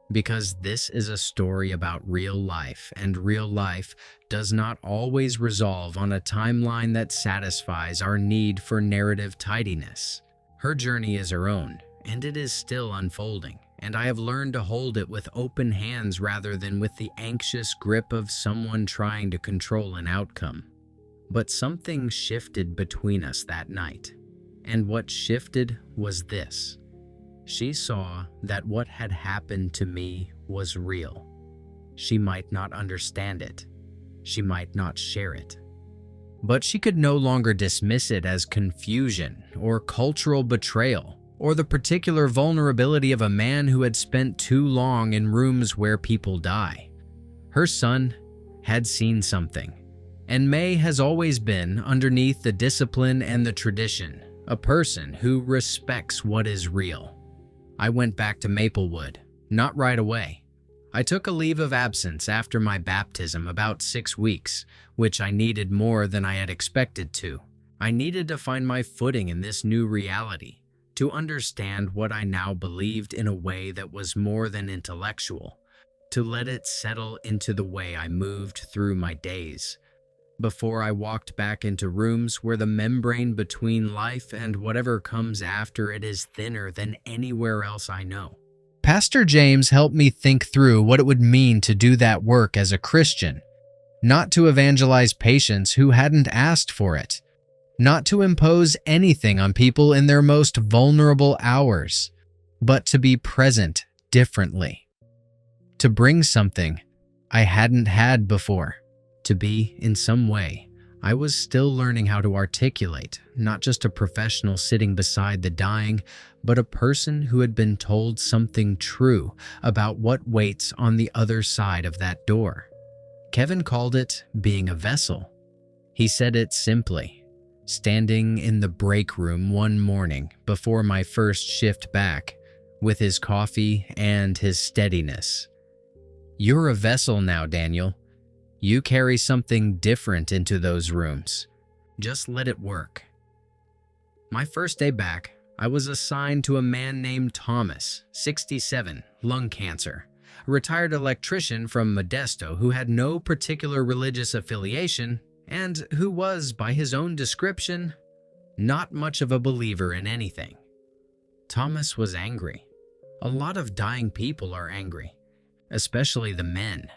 because this is a story about real life, and real life does not always resolve on a timeline that satisfies our need for narrative tidiness. Her journey is her own, and it is still unfolding, and I have learned to hold it with open hands rather than with the anxious grip of someone trying to control an outcome. But something shifted between us that night, and what shifted was this. She saw that what had happened to me was real. She might not understand it. She might not share it. But she could no longer dismiss it as confusion or cultural betrayal or the particular vulnerability of a man who had spent too long in rooms where people die. Her son had seen something. And May has always been, underneath the discipline and the tradition, a person who respects what is real. I went back to Maplewood, not right away. I took a leave of absence after my baptism, about 6 weeks, which I needed more than I had expected to. I needed to find my footing in this new reality, to understand what I now believed in a way that was more than intellectual, to let it settle into the way I moved through my days. Before I walked back into rooms where the membrane between life and whatever comes after it is thinner than anywhere else I know. Pastor James helped me think through what it would mean to do that work as a Christian, not to evangelize patients who hadn't asked for it, not to impose anything on people in their most vulnerable hours, but to be present differently, to bring something I hadn't had before. To be, in some way, I was still learning how to articulate, not just a professional sitting beside the dying, but a person who had been told something true about what waits on the other side of that door. Kevin called it being a vessel. He said it simply, standing in the break room one morning before my first shift back, with his coffee and his steadiness. "You're a vessel now, Daniel. You carry something different into those rooms. Just let it work." My first day back, I was assigned to a man named Thomas, 67, lung cancer, a retired electrician from Modesto who had no particular religious affiliation and who was, by his own description, not much of a believer in anything. Thomas was angry. A lot of dying people are angry, especially the men.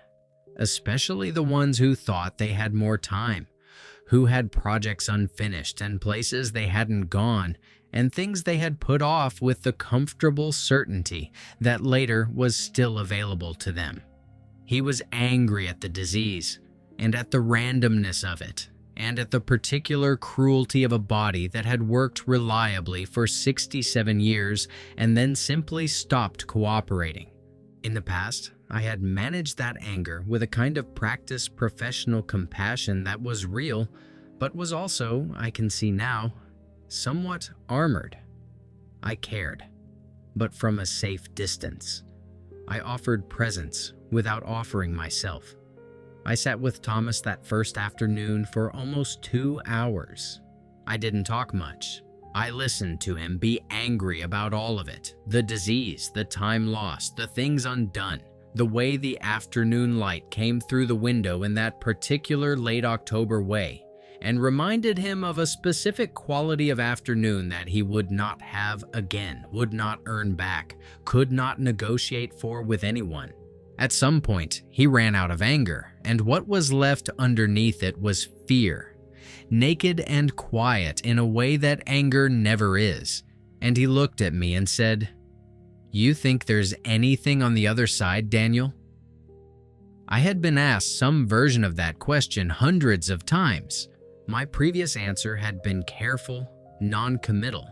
Especially the ones who thought they had more time, who had projects unfinished and places they hadn't gone, and things they had put off with the comfortable certainty that later was still available to them. He was angry at the disease, and at the randomness of it, and at the particular cruelty of a body that had worked reliably for 67 years and then simply stopped cooperating. In the past, I had managed that anger with a kind of practiced professional compassion that was real, but was also, I can see now, somewhat armored. I cared, but from a safe distance. I offered presence without offering myself. I sat with Thomas that first afternoon for almost 2 hours. I didn't talk much. I listened to him be angry about all of it, the disease, the time lost, the things undone, the way the afternoon light came through the window in that particular late October way, and reminded him of a specific quality of afternoon that he would not have again, would not earn back, could not negotiate for with anyone. At some point, he ran out of anger, and what was left underneath it was fear. Naked and quiet in a way that anger never is. And he looked at me and said, "You think there's anything on the other side, Daniel?" I had been asked some version of that question hundreds of times. My previous answer had been careful, non-committal,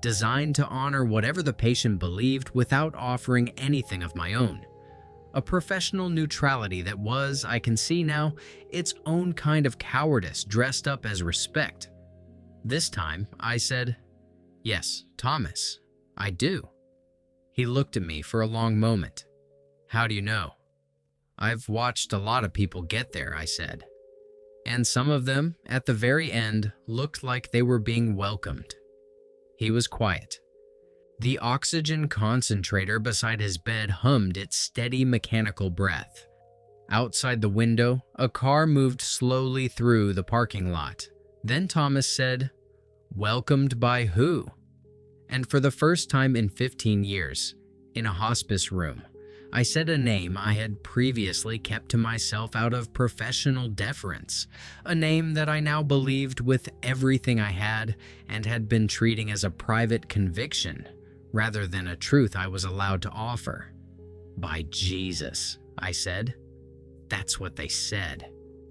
designed to honor whatever the patient believed without offering anything of my own. A professional neutrality that was, I can see now, its own kind of cowardice dressed up as respect. This time, I said, "Yes, Thomas, I do." He looked at me for a long moment. "How do you know?" "I've watched a lot of people get there," I said. "And some of them, at the very end, looked like they were being welcomed." He was quiet. The oxygen concentrator beside his bed hummed its steady mechanical breath. Outside the window, a car moved slowly through the parking lot. Then Thomas said, "Welcomed by who?" And for the first time in 15 years, in a hospice room, I said a name I had previously kept to myself out of professional deference, a name that I now believed with everything I had and had been treating as a private conviction, rather than a truth I was allowed to offer. "By Jesus," I said. That's what they said.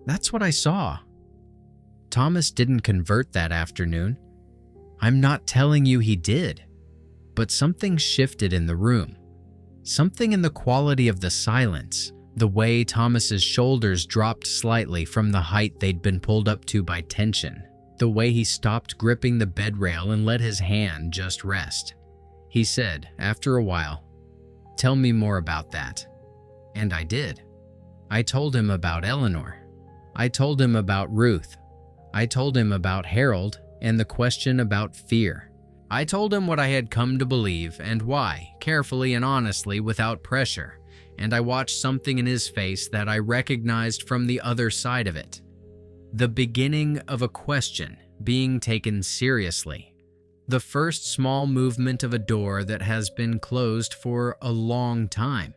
That's what I saw. Thomas didn't convert that afternoon. I'm not telling you he did. But something shifted in the room. Something in the quality of the silence, the way Thomas's shoulders dropped slightly from the height they'd been pulled up to by tension, the way he stopped gripping the bed rail and let his hand just rest. He said, after a while, "Tell me more about that." And I did. I told him about Eleanor. I told him about Ruth. I told him about Harold and the question about fear. I told him what I had come to believe and why, carefully and honestly without pressure, and I watched something in his face that I recognized from the other side of it. The beginning of a question being taken seriously. The first small movement of a door that has been closed for a long time.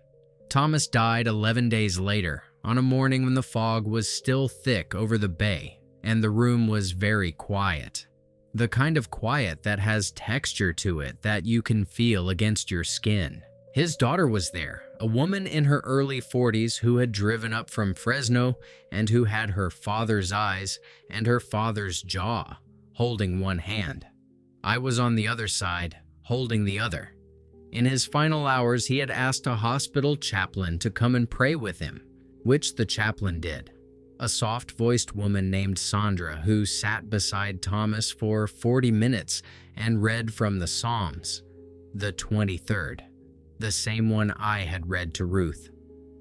Thomas died 11 days later, on a morning when the fog was still thick over the bay, and the room was very quiet. The kind of quiet that has texture to it that you can feel against your skin. His daughter was there, a woman in her early 40s who had driven up from Fresno and who had her father's eyes and her father's jaw, holding one hand. I was on the other side, holding the other. In his final hours, he had asked a hospital chaplain to come and pray with him, which the chaplain did. A soft-voiced woman named Sandra who sat beside Thomas for 40 minutes and read from the Psalms, the 23rd, the same one I had read to Ruth.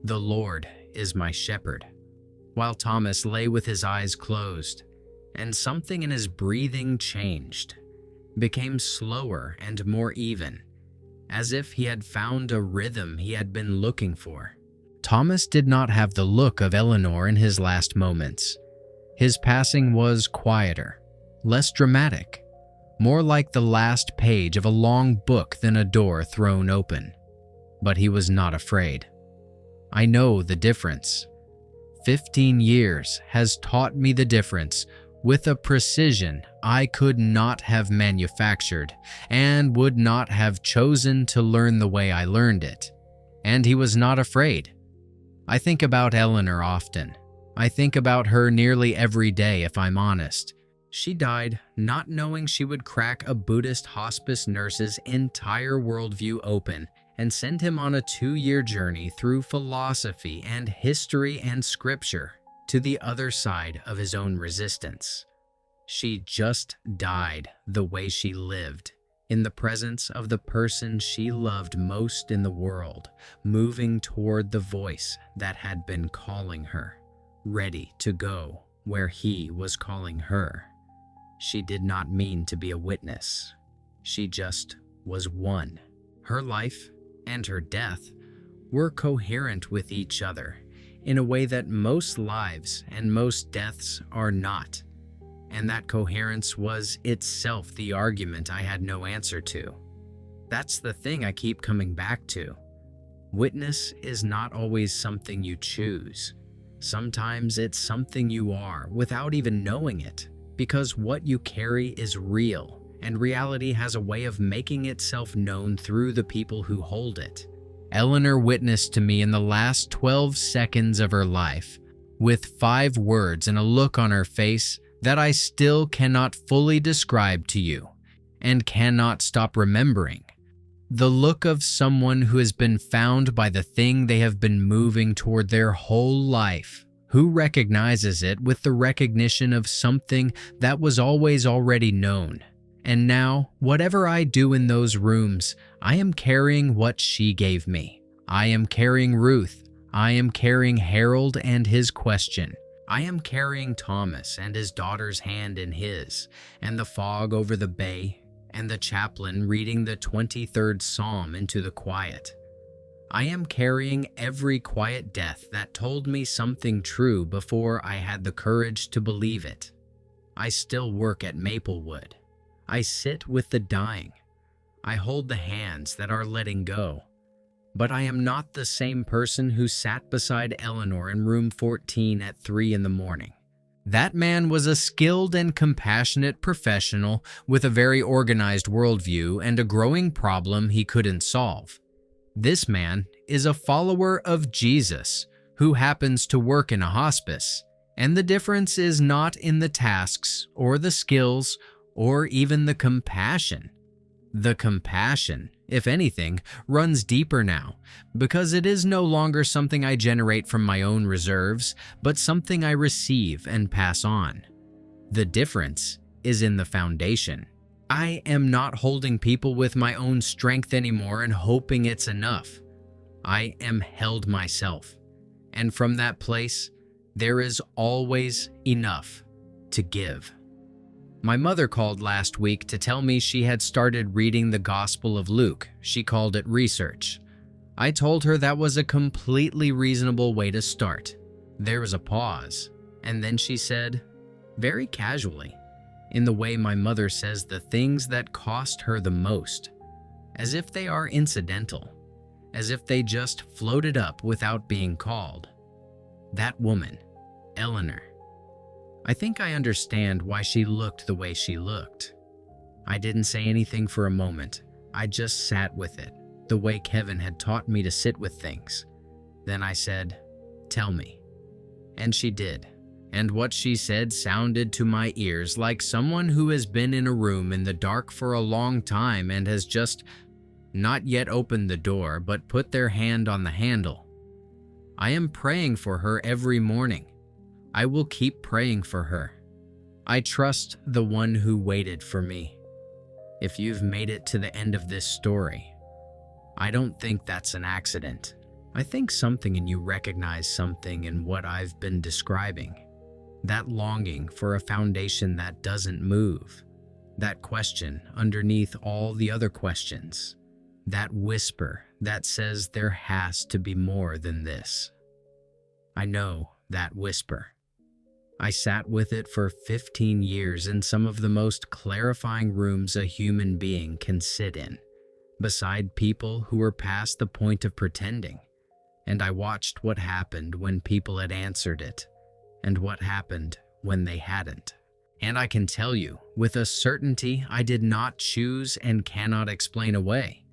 "The Lord is my shepherd," while Thomas lay with his eyes closed, and something in his breathing changed, became slower and more even, as if he had found a rhythm he had been looking for. Thomas did not have the look of Eleanor in his last moments. His passing was quieter, less dramatic, more like the last page of a long book than a door thrown open. But he was not afraid. I know the difference. 15 years has taught me the difference with a precision I could not have manufactured and would not have chosen to learn the way I learned it. And he was not afraid. I think about Eleanor often. I think about her nearly every day, if I'm honest. She died not knowing she would crack a Buddhist hospice nurse's entire worldview open and send him on a 2-year journey through philosophy and history and scripture to the other side of his own resistance. She just died the way she lived, in the presence of the person she loved most in the world, moving toward the voice that had been calling her, ready to go where he was calling her. She did not mean to be a witness. She just was one. Her life and her death were coherent with each other in a way that most lives and most deaths are not. And that coherence was itself the argument I had no answer to. That's the thing I keep coming back to. Witness is not always something you choose. Sometimes it's something you are without even knowing it, because what you carry is real, and reality has a way of making itself known through the people who hold it. Eleanor witnessed to me in the last 12 seconds of her life, with 5 words and a look on her face that I still cannot fully describe to you, and cannot stop remembering. The look of someone who has been found by the thing they have been moving toward their whole life, who recognizes it with the recognition of something that was always already known. And now, whatever I do in those rooms, I am carrying what she gave me. I am carrying Ruth. I am carrying Harold and his question. I am carrying Thomas and his daughter's hand in his, and the fog over the bay, and the chaplain reading the 23rd Psalm into the quiet. I am carrying every quiet death that told me something true before I had the courage to believe it. I still work at Maplewood. I sit with the dying. I hold the hands that are letting go. But I am not the same person who sat beside Eleanor in room 14 at 3 in the morning. That man was a skilled and compassionate professional with a very organized worldview and a growing problem he couldn't solve. This man is a follower of Jesus who happens to work in a hospice, and the difference is not in the tasks or the skills or even the compassion. The compassion, if anything, runs deeper now, because it is no longer something I generate from my own reserves, but something I receive and pass on. The difference is in the foundation. I am not holding people with my own strength anymore and hoping it's enough. I am held myself, and from that place, there is always enough to give. My mother called last week to tell me she had started reading the Gospel of Luke. She called it research. I told her that was a completely reasonable way to start. There was a pause, and then she said, very casually, in the way my mother says the things that cost her the most, as if they are incidental, as if they just floated up without being called. That woman, Eleanor. I think I understand why she looked the way she looked. I didn't say anything for a moment. I just sat with it, the way Kevin had taught me to sit with things. Then I said, "Tell me." And she did. And what she said sounded to my ears like someone who has been in a room in the dark for a long time and has just not yet opened the door but put their hand on the handle. I am praying for her every morning. I will keep praying for her. I trust the one who waited for me. If you've made it to the end of this story, I don't think that's an accident. I think something in you recognized something in what I've been describing. That longing for a foundation that doesn't move. That question underneath all the other questions. That whisper that says there has to be more than this. I know that whisper. I sat with it for 15 years in some of the most clarifying rooms a human being can sit in, beside people who were past the point of pretending, and I watched what happened when people had answered it, and what happened when they hadn't. And I can tell you, with a certainty I did not choose and cannot explain away.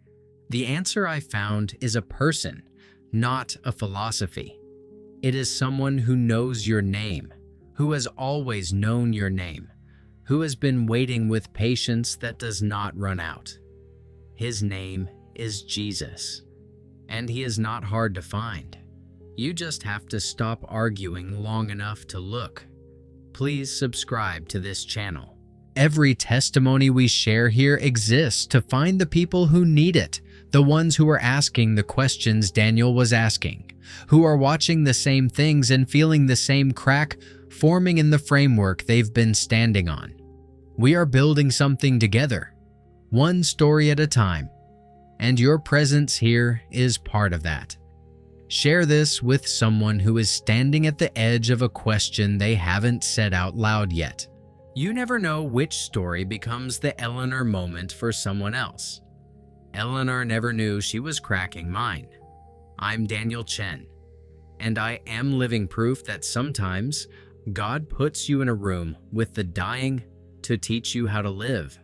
The answer I found is a person, not a philosophy. It is someone who knows your name, who has always known your name, who has been waiting with patience that does not run out. His name is Jesus, and he is not hard to find. You just have to stop arguing long enough to look. Please subscribe to this channel. Every testimony we share here exists to find the people who need it, the ones who are asking the questions Daniel was asking, who are watching the same things and feeling the same crack forming in the framework they've been standing on. We are building something together, one story at a time, and your presence here is part of that. Share this with someone who is standing at the edge of a question they haven't said out loud yet. You never know which story becomes the Eleanor moment for someone else. Eleanor never knew she was cracking mine. I'm Daniel Chen, and I am living proof that sometimes God puts you in a room with the dying to teach you how to live.